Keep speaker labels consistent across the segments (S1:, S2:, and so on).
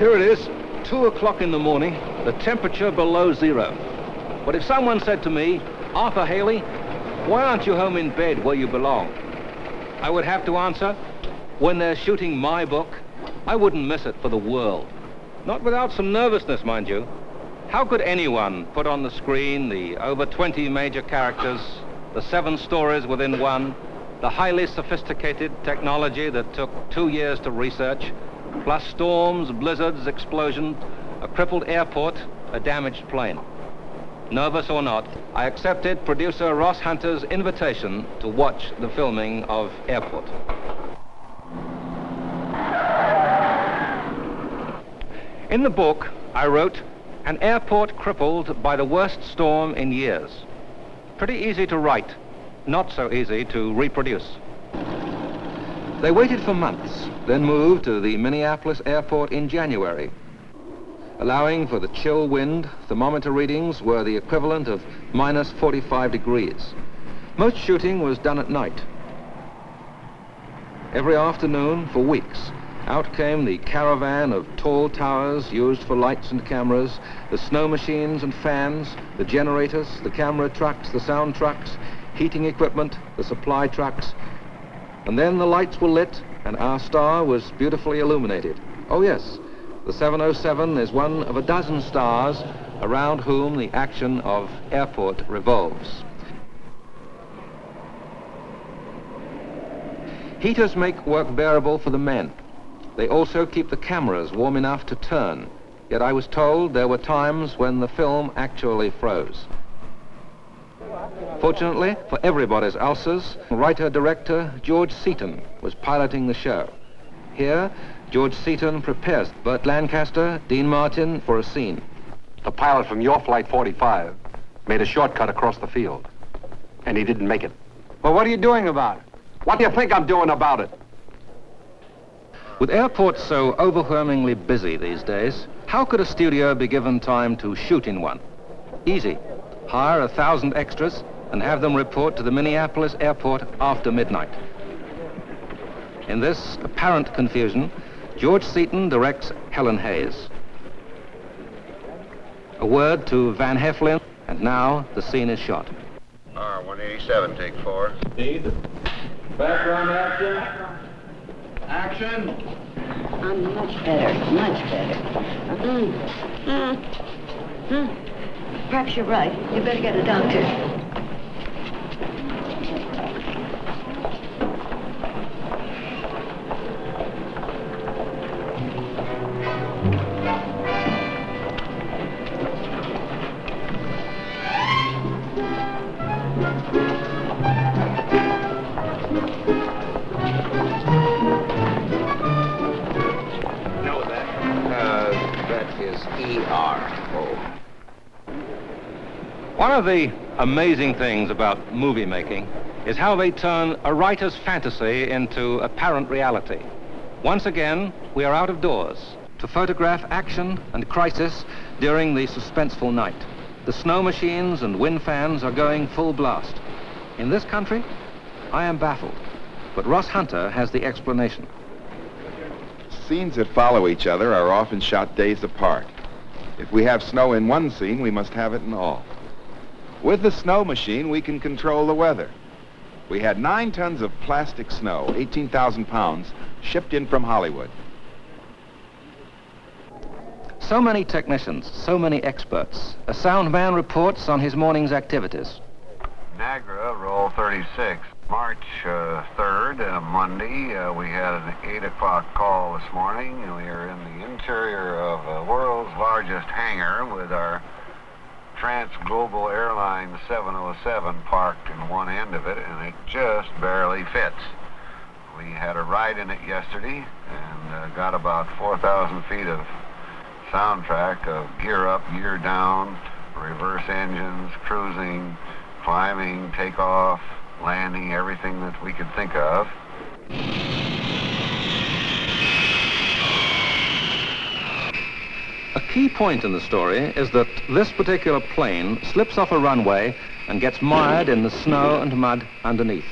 S1: Here it is, 2 o'clock in the morning, the temperature below zero. But if someone said to me, Arthur Haley, why aren't you home in bed where you belong? I would have to answer, when they're shooting my book, I wouldn't miss it for the world. Not without some nervousness, mind you. How could anyone put on the screen the over 20 major characters, the 7 stories within one, the highly sophisticated technology that took 2 years to research, plus storms, blizzards, explosions, a crippled airport, a damaged plane? Nervous or not, I accepted producer Ross Hunter's invitation to watch the filming of Airport. In the book, I wrote, "An airport crippled by the worst storm in years." Pretty easy to write, not so easy to reproduce. They waited for months, then moved to the Minneapolis airport in January. Allowing for the chill wind, thermometer readings were the equivalent of minus 45 degrees. Most shooting was done at night. Every afternoon for weeks, out came the caravan of tall towers used for lights and cameras, the snow machines and fans, the generators, the camera trucks, the sound trucks, heating equipment, the supply trucks. And then the lights were lit and our star was beautifully illuminated. Oh yes, the 707 is one of a dozen stars around whom the action of Airport revolves. Heaters make work bearable for the men. They also keep the cameras warm enough to turn. Yet I was told there were times when the film actually froze. Fortunately for everybody's ulcers, writer-director George Seaton was piloting the show. Here, George Seaton prepares Burt Lancaster, Dean Martin for a scene.
S2: The pilot from your Flight 45 made a shortcut across the field, and he didn't make it.
S3: Well, what are you doing about it?
S2: What do you think I'm doing about it?
S1: With airports so overwhelmingly busy these days, how could a studio be given time to shoot in one? Easy. Hire 1,000 extras and have them report to the Minneapolis airport after midnight. In this apparent confusion, George Seaton directs Helen Hayes. A word to Van Heflin, and now the scene is shot.
S4: R187, take 4.
S1: Speed. Background action. Action.
S5: I'm much better, much better. Perhaps you're right. You better get a doctor.
S1: One of the amazing things about movie making is how they turn a writer's fantasy into apparent reality. Once again, we are out of doors to photograph action and crisis during the suspenseful night. The snow machines and wind fans are going full blast. In this country, I am baffled, but Ross Hunter has the explanation.
S6: Scenes that follow each other are often shot days apart. If we have snow in one scene, we must have it in all. With the snow machine, we can control the weather. We had 9 tons of plastic snow, 18,000 pounds, shipped in from Hollywood.
S1: So many technicians, so many experts. A sound man reports on his morning's activities.
S4: Niagara, roll 36. March 3rd, Monday, we had an 8 o'clock call this morning. We are in the interior of the world's largest hangar with our Trans-Global Airlines 707 parked in one end of it, and it just barely fits. We had a ride in it yesterday and got about 4,000 feet of soundtrack of gear up, gear down, reverse engines, cruising, climbing, takeoff, landing, everything that we could think of.
S1: A key point in the story is that this particular plane slips off a runway and gets mired in the snow and mud underneath.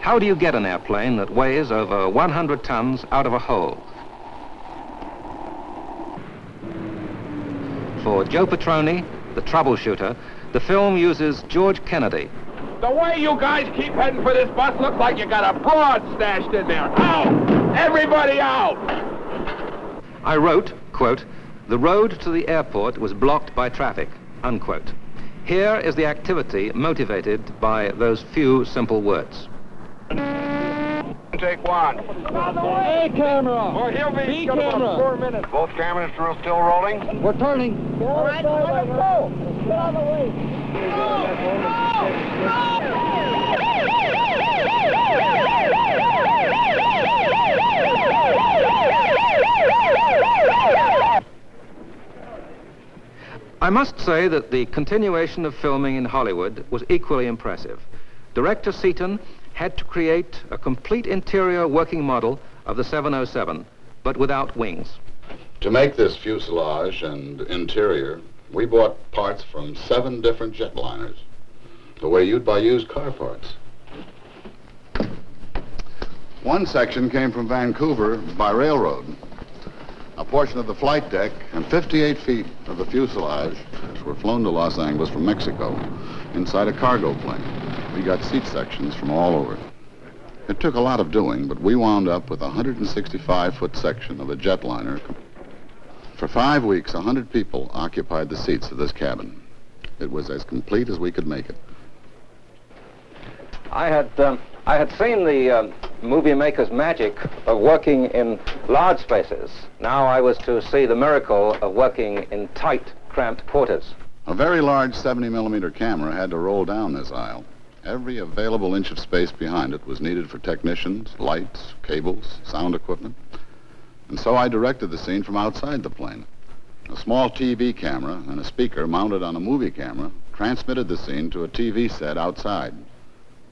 S1: How do you get an airplane that weighs over 100 tons out of a hole? for Joe Petroni, the troubleshooter, the film uses George Kennedy.
S7: The way you guys keep heading for this bus looks like you got a broad stashed in there. Out! Everybody out!
S1: I wrote, quote, "The road to the airport was blocked by traffic," unquote. Here is the activity motivated by those few simple words.
S7: Take one.
S3: Hey, camera!
S7: Or he'll be
S3: camera.
S7: about 4 minutes. Both cameras are still rolling?
S3: We're turning.
S5: All right, let him go. Get out of the way.
S1: I must say that the continuation of filming in Hollywood was equally impressive. Director Seaton had to create a complete interior working model of the 707, but without wings.
S8: To make this fuselage and interior, we bought parts from 7 different jetliners, the way you'd buy used car parts. One section came from Vancouver by railroad. A portion of the flight deck and 58 feet of the fuselage were flown to Los Angeles from Mexico inside a cargo plane. We got seat sections from all over. It took a lot of doing, but we wound up with a 165-foot section of a jetliner. For 5 weeks, 100 people occupied the seats of this cabin. It was as complete as we could make it.
S1: I had seen the movie maker's magic of working in large spaces. Now I was to see the miracle of working in tight, cramped quarters.
S8: A very large 70-millimeter camera had to roll down this aisle. Every available inch of space behind it was needed for technicians, lights, cables, sound equipment. And so I directed the scene from outside the plane. A small TV camera and a speaker mounted on a movie camera transmitted the scene to a TV set outside.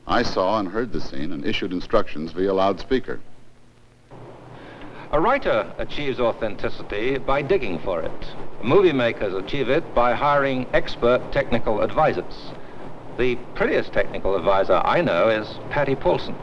S8: I saw and heard the scene and issued instructions via loudspeaker.
S1: A writer achieves authenticity by digging for it. Movie makers achieve it by hiring expert technical advisors. The prettiest technical advisor I know is Patty Paulson,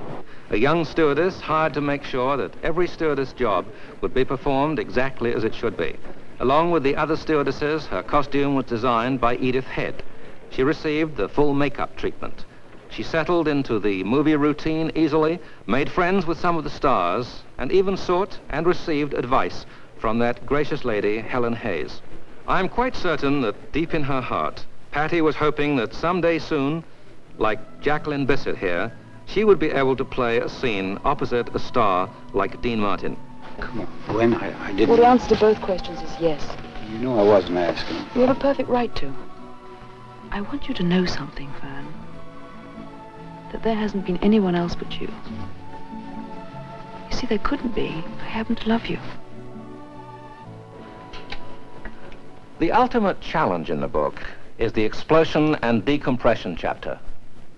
S1: a young stewardess hired to make sure that every stewardess job would be performed exactly as it should be. Along with the other stewardesses, her costume was designed by Edith Head. She received the full makeup treatment. She settled into the movie routine easily, made friends with some of the stars, and even sought and received advice from that gracious lady, Helen Hayes. I'm quite certain that deep in her heart, Patty was hoping that someday soon, like Jacqueline Bisset here, she would be able to play a scene opposite a star like Dean Martin.
S3: Come on, Gwen, I didn't...
S9: Well, the answer to both questions is yes.
S3: You know I wasn't asking.
S9: You have a perfect right to. I want you to know something, Fern. That there hasn't been anyone else but you. You see, there couldn't be. I happen to love you.
S1: The ultimate challenge in the book is the explosion and decompression chapter.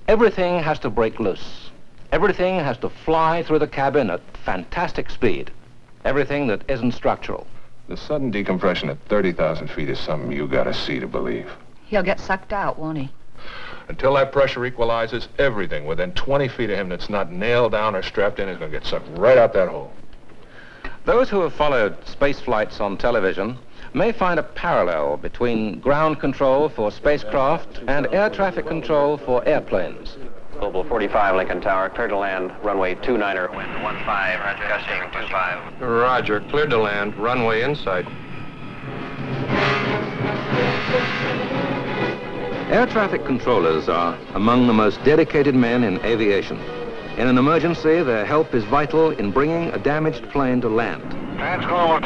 S1: Everything has to break loose. Everything has to fly through the cabin at fantastic speed. Everything that isn't structural.
S7: The sudden decompression at 30,000 feet is something you gotta see to believe.
S5: He'll get sucked out, won't he?
S7: Until that pressure equalizes, everything within 20 feet of him that's not nailed down or strapped in is gonna get sucked right out that hole.
S1: Those who have followed space flights on television may find a parallel between ground control for spacecraft and air traffic control for airplanes.
S10: Global 45, Lincoln Tower, clear to land, runway 29er, wind 15, gusting 25.
S7: Roger, cleared to land, runway inside.
S1: Air traffic controllers are among the most dedicated men in aviation. In an emergency, their help is vital in bringing a damaged plane to land.
S4: Transglobal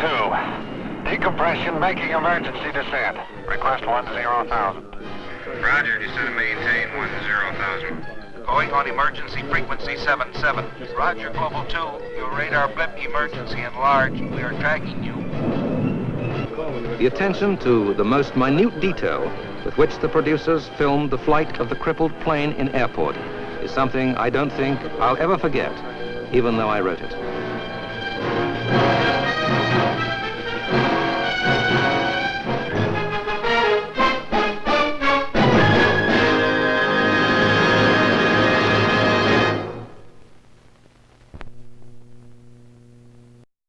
S4: 2. Decompression making emergency descent. Request 10,000.
S11: Roger, descend and maintain 10,000.
S12: Going on emergency frequency 77. Roger, Global 2. Your radar blip emergency enlarged. We are tracking you.
S1: The attention to the most minute detail with which the producers filmed the flight of the crippled plane in airport is something I don't think I'll ever forget, even though I wrote it.